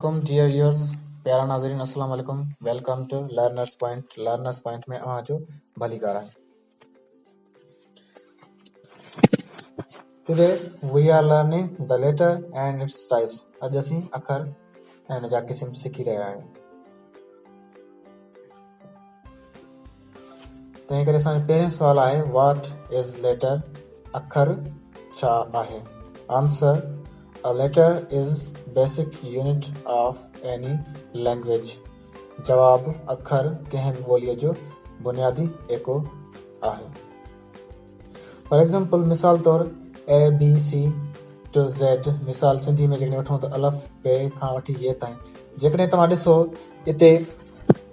Welcome dear viewers, प्यारा नाज़रीन अस्सलाम वालेकुम. Welcome to Learners Point. Learners Point में आवाजो भलीकार है. Today we are learning the letter and its types. अज असीं अखर ऐं जा किस्म सिखी रहिया आहियूं. तंहिं करे असांजो पहिरियों सुवाल आहे What is letter? अखर छा आहे? Answer: A letter is basic unit of any language. जवाब: अखर कंहिं बि ॿोलीअ जो बुनियादी एको आहे. फॉर एग्जाम्पल मिसाल तौर ABC to Z. मिसाल सिंधी में जेकॾहिं वठूं त अलफ बे खां वठी ये ताईं. जेकॾहिं तव्हां ॾिसो हिते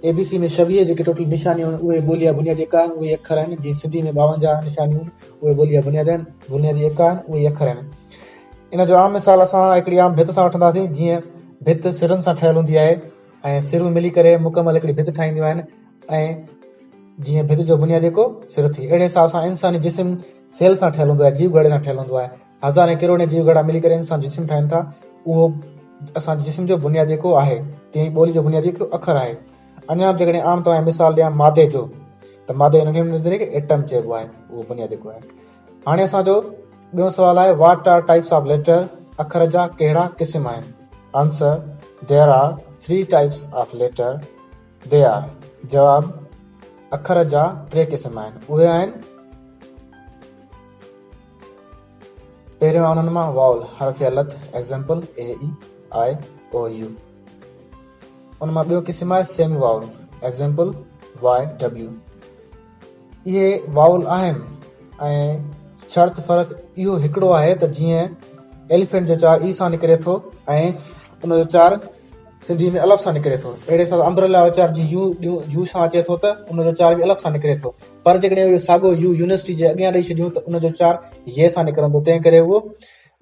ABC में 26 जेके टोटल निशानियूं आहिनि उहे ॿोलीअ बुनियादी एका आहिनि, उहे अखर आहिनि. जीअं सिंधी में 52 निशानियूं आहिनि उहे ॿोलीअ बुनियादी एका आहिनि, उहे अखर आहिनि. इन जो आम मिसाल असां हिकिड़ी आम भित सां वठंदासीं. जीअं भित सिरनि सां ठहियल हूंदी आहे ऐं सिरूं मिली करे मुकमल हिकिड़ी भित ठाहींदियूं आहिनि. ऐं जीअं भित जो बुनियादी को सिर थी, अहिड़े हिसाब सां इंसानी जिस्म सेल सां ठहियल हूंदो आहे, जीव घड़े सां ठहियल हूंदो आहे. हज़ारे किरोड़े जीव घड़ा मिली करे इंसान जिस्म ठाहिनि था. उहो असां जिस्म जो बुनियादी को आहे. तीअं ॿोली जो बुनियादी को अखर आहे. अञा जेकॾहिं आम तव्हां मिसाल ॾियां मादे जो, त मादे जो नंढे खे एटम चइबो आहे, उहो बुनियादी को आहे. हाणे असांजो ॿियो सुवाल आहे What are types of letter? अखर जा कहिड़ा क़िस्म आहिनि? Answer: There are 3 types of letter. They are. जवाब: अखर जा 3 क़िस्म आहिनि. उहे आहिनि पहिरियों उन्हनि मां वाउल हरफ़ अलत. Example AEIOU. उन मां ॿियो क़िस्म आहे सेमी वाउल. Example YW. इहे वाउल आहिनि ऐं शर्त फ़र्क़ु इहो हिकिड़ो आहे त जीअं एलिफेंट जो 4 ई सां निकिरे थो ऐं उन जो 4 सिंधी में अलफ़ सां निकिरे थो. अहिड़े हिसाब सां अम्ब्रेला जो 4 जी यू सां अचे थो त उन जो 4 बि अलफ़ सां निकिरे थो. पर जेकॾहिं साॻियो यू यूनिवर्सिटी जे अॻियां ॾेई छॾियूं त उन जो 4 ये सां निकिरंदो. तंहिं करे उहो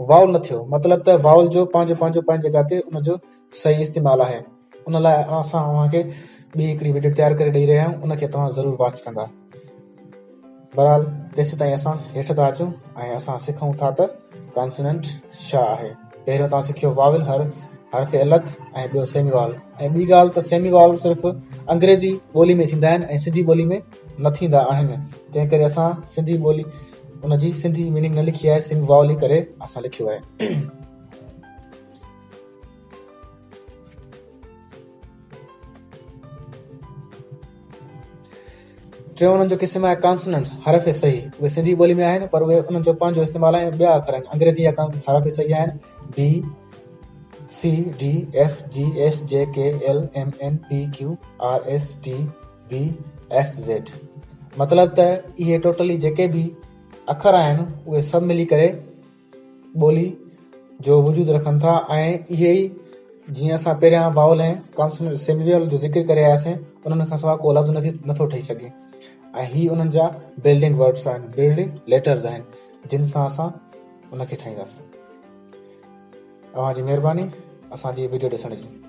वाउल न थियो. मतिलबु त वाउल जो पंहिंजी जॻह ते उन जो सही इस्तेमालु आहे. उन लाइ असां तव्हांखे ॿी हिकिड़ी वीडियो तयारु करे ॾेई रहिया आहियूं, उनखे तव्हां ज़रूरु वॉच कंदा. बहरहाल तेसि ताईं असां हेठि था अचूं ऐं असां सिखूं था त कॉन्सोनेंट छा आहे. पहिरियों तव्हां सिखियो वावल हरफ़ अलत ऐं ॿियो सेमी वावल. ऐं ॿी ॻाल्हि त सेमी वावल सिर्फ़ु अंग्रेज़ी ॿोली में थींदा आहिनि ऐं सिंधी ॿोली में न थींदा आहिनि. तंहिं करे असां सिंधी ॿोली उनजी सिंधी मीनिंग न लिखी आहे, सेमी वावल ई करे असां लिखियो आहे. टियों उन्हनि जो क़िस्म आहे कॉन्सोनेंट हरफ़ सही. उहे सिंधी ॿोली में आहिनि पर उहे उन्हनि जो पंहिंजो इस्तेमालु आहे. ॿिया अखर आहिनि अंग्रेज़ी जा हरफ़ सही आहिनि. BCDFGHKLMNPQRSTVXZ. मतिलबु त इहे टोटली जेके बि अखर आहिनि उहे सभु मिली करे ॿोली जो वजूद रखनि था. ऐं इहे ई जीअं असां पहिरियां वाउल ऐं कॉन्सोनेंट सेमी वाउल जो ज़िक्र करे आयासीं, उन्हनि खां सवाइ को लफ़्ज़ नथो ठही सघे. ऐं ही उन्हनि जा बिल्डिंग वर्ड्स आहिनि, बिल्डिंग लेटर्स आहिनि, जिन सां असां उनखे ठाहींदासीं. तव्हांजी महिरबानी असांजी वीडियो ॾिसण जी.